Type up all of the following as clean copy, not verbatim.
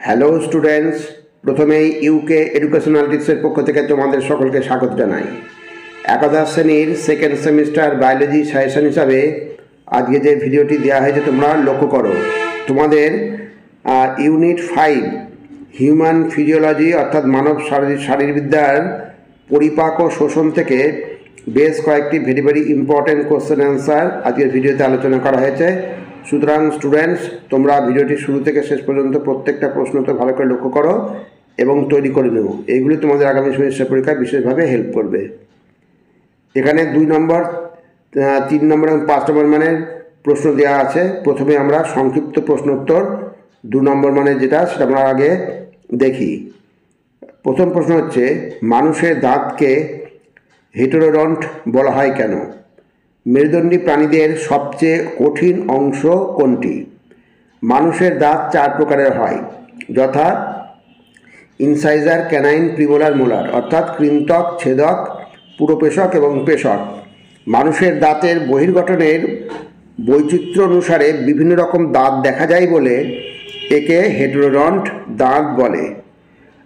Hello students, প্রথমেই UK এডুকেশনালিটিক্সের পক্ষ থেকে তোমাদের সকলকে স্বাগত জানাই। একাদশ শ্রেণীর সেকেন্ড সেমিস্টার বায়োলজি সাজেশন হিসাবে আজকে যে ভিডিওটি দেওয়া হয়েছে তোমরা লক্ষ্য করো। তোমাদের ইউনিট 5 হিউম্যান ফিজিওলজি অর্থাৎ মানব শারীরবিদ্যার পরিপাক ও শোষণ থেকে বেশ কয়েকটি ভেরি ইম্পর্টেন্ট কোশ্চেন অ্যান্সার আজকের ভিডিওতে আলোচনা করা হয়েছে। সুতরাং স্টুডেন্টস, তোমরা ভিডিওটি শুরু থেকে শেষ পর্যন্ত প্রত্যেকটা প্রশ্ন তো ভালো করে লক্ষ্য করো এবং তৈরি করে নেব। এইগুলি তোমাদের আগামী সেমিস্টার পরীক্ষায় বিশেষভাবে হেল্প করবে। এখানে 2 নম্বর, 3 নম্বর এবং 5 নম্বর মানের প্রশ্ন দেওয়া আছে। প্রথমে আমরা সংক্ষিপ্ত প্রশ্নোত্তর 2 নম্বর মানের যেটা সেটা আমরা আগে দেখি। প্রথম প্রশ্ন হচ্ছে, মানুষের দাঁতকে হেটেরোডন্ট বলা হয় কেন? মেরুদণ্ডী প্রাণীদের সবচেয়ে কঠিন অংশ কোনটি? মানুষের দাঁত 4 প্রকারের হয়, যথা ইনসাইজার, ক্যানাইন, প্রিমোলার, মোলার, অর্থাৎ কৃন্তক, ছেদক, পুরোপেশক এবং পেশক। মানুষের দাঁতের বহির্গঠনের বৈচিত্র্য অনুসারে বিভিন্ন রকম দাঁত দেখা যায় বলে একে হেটেরোডন্ট দাঁত বলে।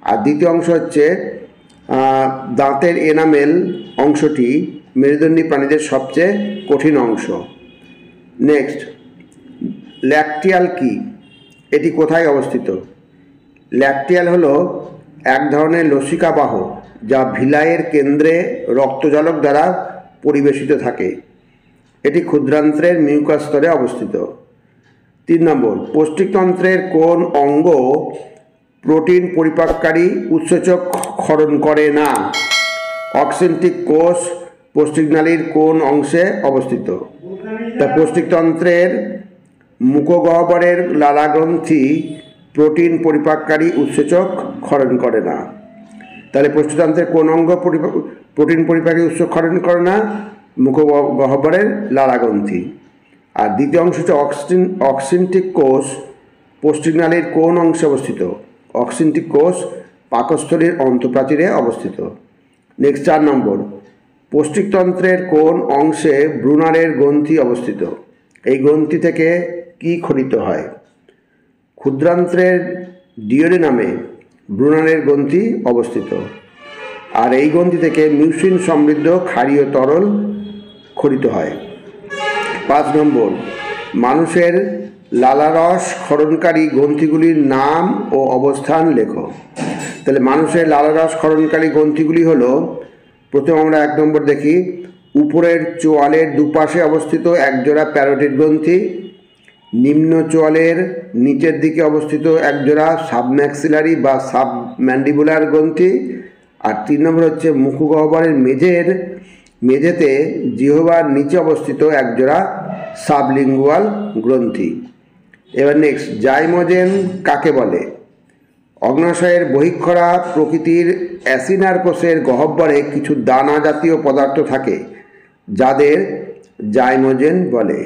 আর দ্বিতীয় অংশ হচ্ছে দাঁতের এনামেল অংশটি মেরুদণ্ডী প্রাণীদের সবচেয়ে কঠিন অংশ। নেক্সট, ল্যাকটিয়াল কি? এটি কোথায় অবস্থিত? ল্যাকটিয়াল হলো এক ধরনের লসিকাবাহ যা ভিলাইয়ের কেন্দ্রে রক্তজলক দ্বারা পরিবেশিত থাকে। এটি ক্ষুদ্রান্ত্রের মিউকাস স্তরে অবস্থিত। 3 নম্বর, পৌষ্টিকতন্ত্রের কোন অঙ্গ প্রোটিন পরিপাককারী উৎসেচক ক্ষরণ করে না? অক্সেন্টিক কোষ পৌষ্টিকনালীর কোন অংশে অবস্থিত? তা পৌষ্টিকতন্ত্রের মুখগহ্বরের লালাগ্রন্থি প্রোটিন পরিপাককারী উৎসেচক ক্ষরণ করে না। তাহলে পৌষ্টিকতন্ত্রের কোন অঙ্গ প্রোটিন পরিপাকী উৎসেচক ক্ষরণ করে না? মুখগহ্বরের লালাগ্রন্থি। আর দ্বিতীয় অংশ হচ্ছে অক্সেন্টিক কোষ পৌষ্টিকনালীর কোন অংশে অবস্থিত? অক্সেন্টিক কোষ পাকস্থলীর অন্তঃপ্রাচীরে অবস্থিত। নেক্সট, 4 নম্বর, পৌষ্টিকতন্ত্রের কোন অংশে ব্রুনারের গ্রন্থি অবস্থিত? এই গ্রন্থি থেকে কি খরিত হয়? ক্ষুদ্রান্ত্রের ডিওডেনামে ব্রুনারের গ্রন্থি অবস্থিত। আর এই গ্রন্থি থেকে মিউসিন সমৃদ্ধ ক্ষারীয় তরল খরিত হয়। 5 নম্বর, মানুষের লালারস ক্ষরণকারী গ্রন্থিগুলির নাম ও অবস্থান লেখো। তাহলে মানুষের লালারস ক্ষরণকারী গ্রন্থিগুলি হলো, প্রথমে আমরা 1 নম্বর দেখি, উপরের চোয়ালের দুপাশে অবস্থিত একজোড়া প্যারোটিড গ্রন্থি, নিম্ন চোয়ালের নিচের দিকে অবস্থিত একজোড়া সাবম্যাক্সিলারি বা সাবম্যান্ডিবুলার গ্রন্থি। আর 3 নম্বর হচ্ছে মুখগহ্বরের মেঝেতে জিহ্বার নিচে অবস্থিত একজোড়া সাবলিঙ্গুয়াল গ্রন্থি। এবার নেক্সট, জাইমোজেন কাকে বলে? অগ্নাশয়ের বহিঃক্ষরা প্রকৃতির অ্যাসিনার কোষের গহ্বরে কিছু দানা জাতীয় পদার্থ থাকে যাদের জাইমোজেন বলে।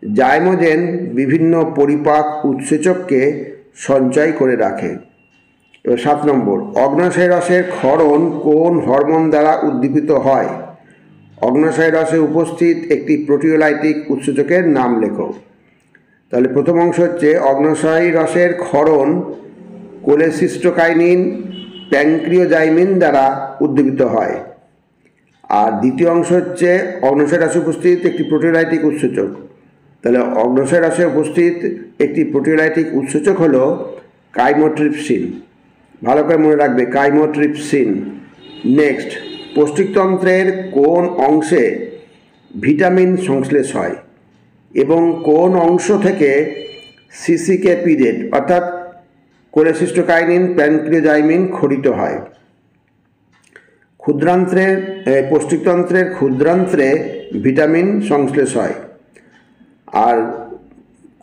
জাইমোজেন বিভিন্ন পরিপাক উৎসেচককে সঞ্চয় করে রাখে। এবার 7 নম্বর, অগ্নাশয় রসের ক্ষরণ কোন হরমোন দ্বারা উদ্দীপিত হয়? অগ্নাশয় রসে উপস্থিত একটি প্রোটিওলাইটিক উৎসেচকের নাম লেখো। তাহলে প্রথম অংশ হচ্ছে অগ্নাশয় রসের ক্ষরণ কোলেসিস্টোকাইনিন, প্যানক্রিওজাইমিন দ্বারা উদ্দীপিত হয়। আর দ্বিতীয় অংশ হচ্ছে অগ্নাশয় রসে উপস্থিত একটি প্রোটিওলাইটিক উৎসেচক। তাহলে অগ্নাশয় রসে উপস্থিত একটি প্রোটিওলাইটিক উৎসেচক হলো কাইমোট্রিপসিন। ভালো করে মনে রাখবে, কাইমোট্রিপসিন। নেক্সট, পৌষ্টিকতন্ত্রের কোন অংশে ভিটামিন সংশ্লেষ হয় এবং কোন অংশ থেকে সিসিকে পিডেট অর্থাৎ কোলেসিস্টোকাইনিন, প্যানক্রিওজাইমিন খরিত হয়? পৌষ্টিকতন্ত্রের ক্ষুদ্রান্ত্রে ভিটামিন সংশ্লেষ হয়। আর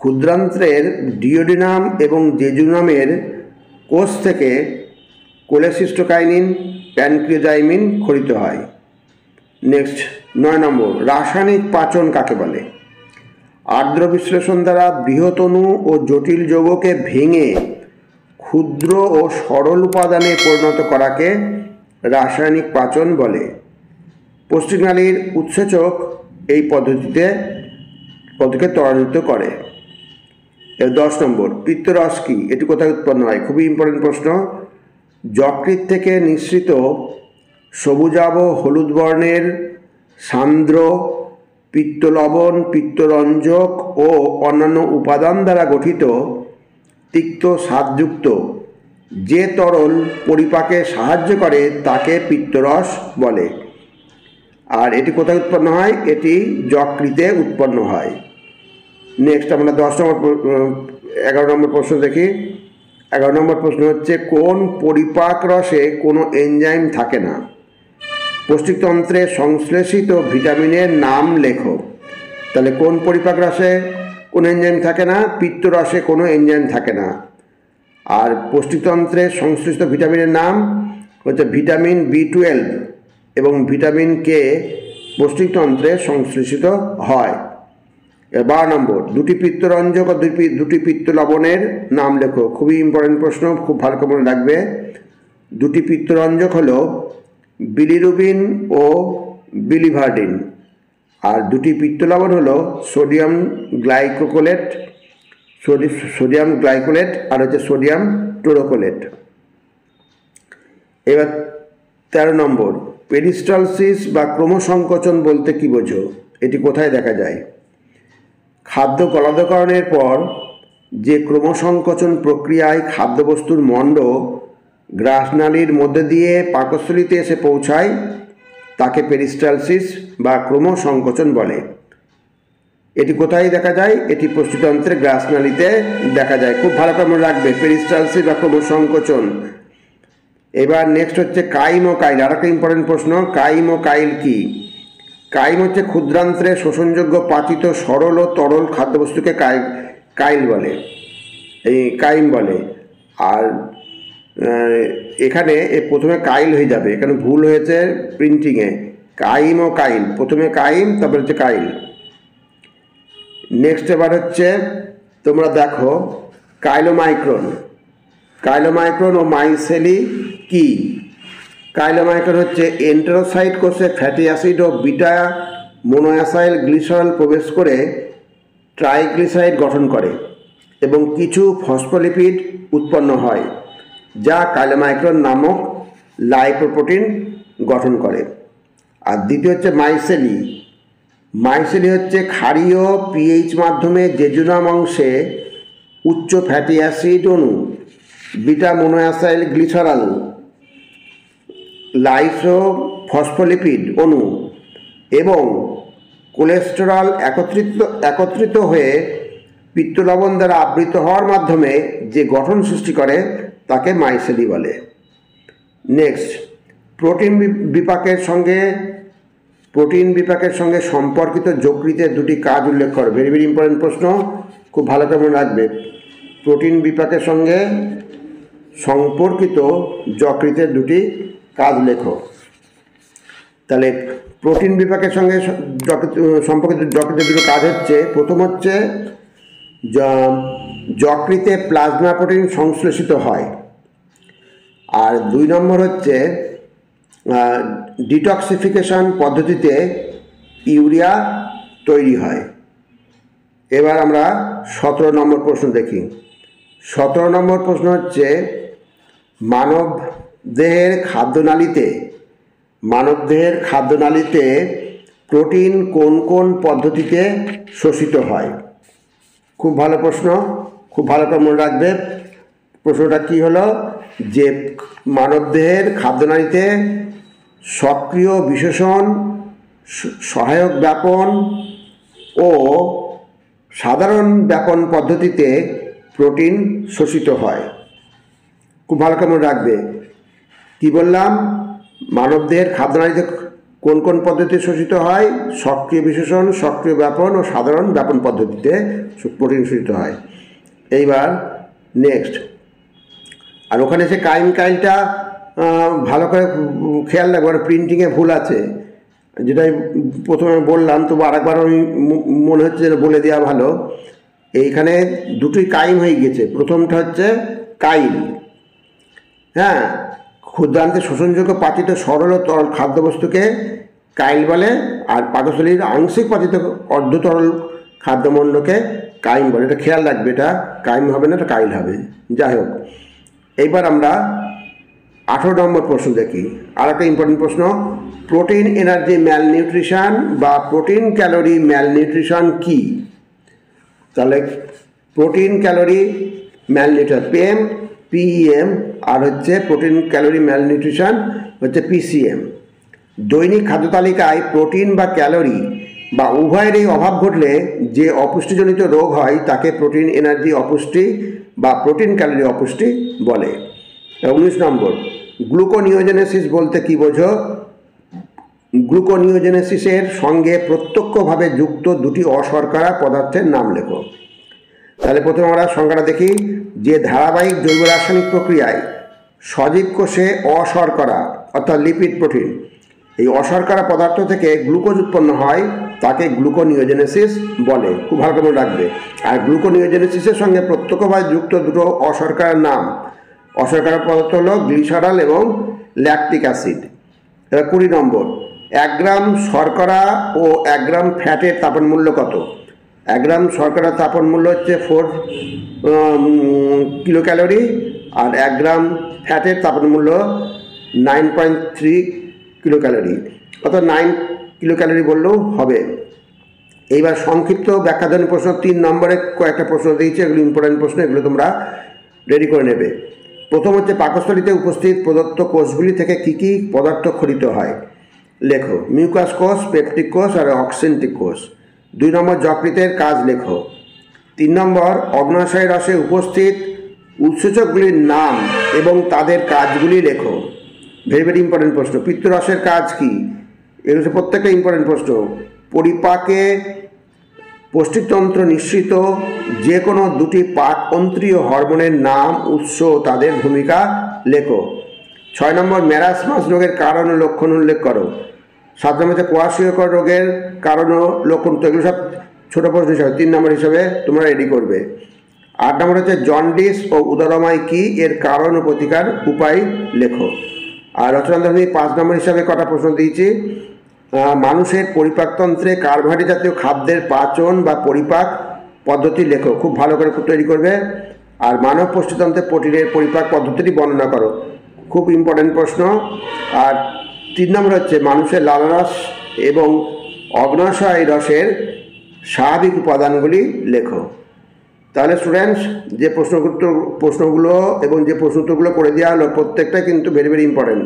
ক্ষুদ্রান্ত্রের ডিওডিনাম এবং জেজুনামের কোষ থেকে কোলেসিস্টোকাইনিন, প্যানক্রিওজাইমিন খরিত হয়। নেক্সট, 9 নম্বর, রাসায়নিক পাচন কাকে বলে? আর্দ্র বিশ্লেষণ দ্বারা বৃহৎ অণু ও জটিল যৌগকে ভেঙে ক্ষুদ্র ও সরল উপাদানে পরিণত করাকে রাসায়নিক পাচন বলে। পৌষ্টিকনালীর উৎসেচক এই পদ্ধতিকে ত্বরান্বিত করে। 10 নম্বর, পিত্তরস কি? এটি কোথায় উৎপন্ন হয়? খুবই ইম্পর্টেন্ট প্রশ্ন। যকৃৎ থেকে নিঃসৃত সবুজাভ হলুদ বর্ণের সান্দ্র পিত্তলবণ, পিত্তরঞ্জক ও অন্যান্য উপাদান দ্বারা গঠিত তিক্ত স্বাদযুক্ত যে তরল পরিপাকে সাহায্য করে তাকে পিত্তরস বলে। আর এটি কোথায় উৎপন্ন হয়? এটি যকৃতে উৎপন্ন হয়। নেক্সট আমরা 11 নম্বর প্রশ্ন দেখি। 11 নম্বর প্রশ্ন হচ্ছে, কোন পরিপাক রসে কোনো এনজাইম থাকে না? পৌষ্টিকতন্ত্রে সংশ্লেষিত ভিটামিনের নাম লেখো। তাহলে কোন পরিপাক রসে কোনো এনজাইম থাকে না? পিত্তরসে কোনো এনজাইম থাকে না। আর পৌষ্টিকতন্ত্রে সংশ্লিষ্ট ভিটামিনের নাম হচ্ছে ভিটামিন B12 এবং ভিটামিন কে পৌষ্টিকতন্ত্রে সংশ্লেষিত হয়। 12 নম্বর, দুটি পিত্তরঞ্জক ও দুটি পিত্ত লবণের নাম লেখো। খুবই ইম্পর্টেন্ট প্রশ্ন, খুব ভালো করে মনে রাখবে। দুটি পিত্তরঞ্জক হলো বিলিরুবিন ও বিলিভার্ডিন, আর দুটি পিত্ত লবণ হলো সোডিয়াম গ্লাইকোলেট আর হচ্ছে সোডিয়াম টোরোকোলেট। এবার 13 নম্বর, পেরিস্টালসিস বা ক্রমসংকোচন বলতে কি বোঝো? এটি কোথায় দেখা যায়? খাদ্য গলাধকরণের পর যে ক্রমসংকোচন প্রক্রিয়ায় খাদ্যবস্তুর মণ্ড গ্রাসনালীর মধ্যে দিয়ে পাকস্থলীতে এসে পৌঁছায় তাকে পেরিস্টালসিস বা ক্রমসংকোচন বলে। এটি কোথায় দেখা যায়? এটি পৌষ্টিকতন্ত্রের গ্রাসনালীতে দেখা যায়। খুব ভালো করে মনে রাখবে, পেরিস্টালসিস বা ক্রমসংকোচন। এবার নেক্সট হচ্ছে কাইম ও কাইল। আর একটা ইম্পর্টেন্ট প্রশ্ন, কাইম ও কাইল কি? কাইম হচ্ছে ক্ষুদ্রান্ত্রে শোষণযোগ্য পাচিত সরল ও তরল খাদ্যবস্তুকে কাইল বলে, এই কাইম বলে। আর এখানে প্রথমে কাইল হয়ে যাবে, এখানে ভুল হয়েছে প্রিন্টিংয়ে। কাইম ও কাইল, প্রথমে কাইম তারপরে হচ্ছে কাইল। নেক্সট এবার হচ্ছে তোমরা দেখো কাইলোমাইক্রন ও মাইসেলি কি? কাইলোমাইক্রন হচ্ছে এন্টেরোসাইট কোষে ফ্যাটি অ্যাসিড ও বিটা মোনোঅ্যাসাইল গ্লিসারল প্রবেশ করে ট্রাইগ্লিসারাইড গঠন করে এবং কিছু ফসফোলিপিড উৎপন্ন হয় যা কাইলোমাইক্রন নামক লাইপোপ্রোটিন গঠন করে। আর দ্বিতীয় হচ্ছে মাইসেলি হচ্ছে ক্ষারীয় পিএইচ মাধ্যমে জেজুনাম অংশে উচ্চ ফ্যাটি অ্যাসিড অণু, বিটা মোনোঅ্যাসাইল গ্লিসারল, লাইসোফসফোলিপিড অণু এবং কোলেস্টেরল একত্রিত হয়ে পিত্তলবণ দ্বারা আবৃত হওয়ার মাধ্যমে যে গঠন সৃষ্টি করে তাকে মাইসেলি বলে। নেক্সট, প্রোটিন বিপাকের সঙ্গে সম্পর্কিত যকৃতের দুটি কাজ উল্লেখ করো। ভেরি ভেরি ইম্পর্টেন্ট প্রশ্ন, খুব ভালো করে মনে রাখবে। প্রোটিন বিপাকের সঙ্গে সম্পর্কিত যকৃতের দুটি কাজ লেখো। তাহলে প্রোটিন বিপাকের সঙ্গে সম্পর্কিত যকৃতের দুটো কাজ হচ্ছে, প্রথম হচ্ছে যকৃতে প্লাজমা প্রোটিন সংশ্লেষিত হয়, আর 2 নম্বর হচ্ছে ডিটক্সিফিকেশন পদ্ধতিতে ইউরিয়া তৈরি হয়। এবার আমরা 17 নম্বর প্রশ্ন দেখি। 17 নম্বর প্রশ্ন হচ্ছে, মানব দেহের খাদ্যনালীতে প্রোটিন কোন কোন পদ্ধতিতে শোষিত হয়? খুব ভালো প্রশ্ন, খুব ভালো করে মনে রাখবে। প্রশ্নটা কি হলো যে মানবদেহের খাদ্যনালীতে সক্রিয় বিশেষণ, সহায়ক ব্যাপন ও সাধারণ ব্যাপন পদ্ধতিতে প্রোটিন শোষিত হয়। খুব ভালো করে মনে রাখবে। কি বললাম? মানবদেহের খাদ্যনালীতে কোন কোন পদ্ধতিতে শোষিত হয়? সক্রিয় বিশেষণ, সক্রিয় ব্যাপন ও সাধারণ ব্যাপন পদ্ধতিতে প্রোটিন শোষিত হয়। এইবার নেক্সট, আর ওখানে সে কাইলটা ভালো করে খেয়াল রাখবে, প্রিন্টিংয়ে ভুল আছে, যেটাই প্রথমে বললাম, তবু আরেকবার আমি মনে হচ্ছে যেটা বলে দেওয়া ভালো। এইখানে দুটোই কাইম হয়ে গেছে। প্রথমটা হচ্ছে কাইল, হ্যাঁ, ক্ষুদ্রান্তে শোষণযোগ্য পাচিত সরল ও তরল খাদ্যবস্তুকে কাইল বলে, আর পাকস্থলীর আংশিক পচিত অর্ধতরল খাদ্যমণ্ডকে কাইম বলে। এটা খেয়াল রাখবে, এটা কাইম হবে না, এটা কাইল হবে। যাই হোক, এইবার আমরা 18 নম্বর প্রশ্ন দেখি। আর একটা ইম্পর্টেন্ট প্রশ্ন, প্রোটিন এনার্জি ম্যালনিউট্রিশন বা প্রোটিন ক্যালোরি ম্যালনিউট্রিশন কি? তাহলে protein calorie malnutrition PM PEM, আর হচ্ছে প্রোটিন ক্যালোরি ম্যালনিউট্রিশন হচ্ছে পিসিএম। দৈনিক খাদ্য তালিকায় প্রোটিন বা ক্যালোরি বা উভয়েরই অভাব ঘটলে যে অপুষ্টিজনিত রোগ হয় তাকে প্রোটিন এনার্জি অপুষ্টি বা প্রোটিন ক্যালোরি অপুষ্টি বলে। 19 নম্বর, গ্লুকোনিওজেনেসিস বলতে কি বোঝো? গ্লুকোনিওজেনেসিসের সঙ্গে প্রত্যক্ষভাবে যুক্ত দুটি অশর্করা পদার্থের নাম লেখো। তাহলে প্রথমে আমরা সংজ্ঞাটা দেখি, যে ধারাবাহিক জৈব রাসায়নিক প্রক্রিয়ায় সজীব কোষে অশর্করা অর্থাৎ লিপিড প্রোটিন, এই অশর্করা পদার্থ থেকে গ্লুকোজ উৎপন্ন হয় তাকে গ্লুকোনিওজেনেসিস বলে। খুব ভালো করে রাখবে। আর গ্লুকোনিওজেনেসিসের সঙ্গে প্রত্যক্ষভাবে যুক্ত দুটো অশর্করার নাম, অশর্করা পদার্থ হলো গ্লিসারল এবং ল্যাকটিক অ্যাসিড। এবার 20 নম্বর, 1 গ্রাম শর্করা ও 1 গ্রাম ফ্যাটের তাপন মূল্য কত? 1 গ্রাম শর্করার তাপন মূল্য হচ্ছে 4 কিলো ক্যালোরি, আর 1 গ্রাম ফ্যাটের তাপন মূল্য 9.3 কিলো ক্যালোরি, অর্থাৎ 9 কিলো ক্যালোরি বললেও হবে। এইবার সংক্ষিপ্ত ব্যাখ্যাজনিত প্রশ্ন 3 নম্বরে কয়েকটা প্রশ্ন দিয়েছে, এগুলো ইম্পর্টেন্ট প্রশ্ন, এগুলো তোমরা রেডি করে নেবে। প্রথম হচ্ছে, পাকস্থলীতে উপস্থিত প্রদত্ত কোষগুলি থেকে কী কী পদার্থ খরিত হয়? লেখো। মিউকাস কোষ, পেপটিক কোষ আর অক্সেন্টিক কোষ। 2 নম্বর, যকৃতের কাজ লেখো। 3 নম্বর, অগ্ন্যাশয় রসে উপস্থিত উৎসেচকগুলির নাম এবং তাদের কাজগুলি লেখো। ভেরি ভেরি ইম্পর্টেন্ট প্রশ্ন। পিত্তরসের কাজ কি? এগুলো হচ্ছে প্রত্যেকটা ইম্পর্টেন্ট প্রশ্ন। পরিপাকে পৌষ্টিকতন্ত্র নিঃসৃত যে কোনো দুটি পাক অন্ত্রীয় হরমোনের নাম, উৎস, তাদের ভূমিকা লেখো। 6 নম্বর, ম্যারাসমাস রোগের কারণ ও লক্ষণ উল্লেখ করো। 7 নম্বর হচ্ছে কোয়াশিয়কর রোগের কারণ ও লক্ষণ। তো এগুলো সব ছোটো প্রশ্ন হিসাবে 3 নম্বর হিসাবে তোমরা রেডি করবে। 8 নম্বর হচ্ছে, জন্ডিস ও উদরময় কি, এর কারণ ও প্রতিকার উপায় লেখো। আর রচনাধর্মী 5 নম্বর হিসাবে কটা প্রশ্ন দিয়েছি। মানুষের পরিপাকতন্ত্রে কার্বোহাইড্রেট জাতীয় খাদ্যের পাচন বা পরিপাক পদ্ধতি লেখো। খুব ভালো করে তৈরি করবে। আর মানব পুষ্টিতন্ত্রে প্রোটিনের পরিপাক পদ্ধতিটি বর্ণনা করো। খুব ইম্পর্টেন্ট প্রশ্ন। আর 3 নম্বর হচ্ছে, মানুষের লালারস এবং অগ্ন্যাশয় রসের স্বাভাবিক উপাদানগুলি লেখো। তাহলে স্টুডেন্টস, যে প্রশ্নগুলো এবং যে প্রশ্নোত্তরগুলো করে দেওয়া হলো প্রত্যেকটা কিন্তু ভেরি ভেরি ইম্পর্টেন্ট,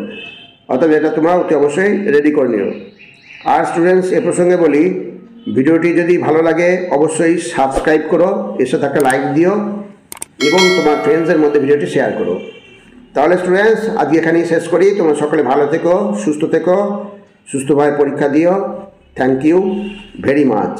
অর্থাৎ এটা তোমরা অতি অবশ্যই রেডি করে নিও। আর স্টুডেন্টস, এ প্রসঙ্গে বলি, ভিডিওটি যদি ভালো লাগে অবশ্যই সাবস্ক্রাইব করো, এর সাথে একটা লাইক দিও এবং তোমার ফ্রেন্ডসের মধ্যে ভিডিওটি শেয়ার করো। তাহলে স্টুডেন্টস, আজকে এখানেই শেষ করি। তোমরা সকলে ভালো থেকো, সুস্থভাবে পরীক্ষা দিও। Thank you very much.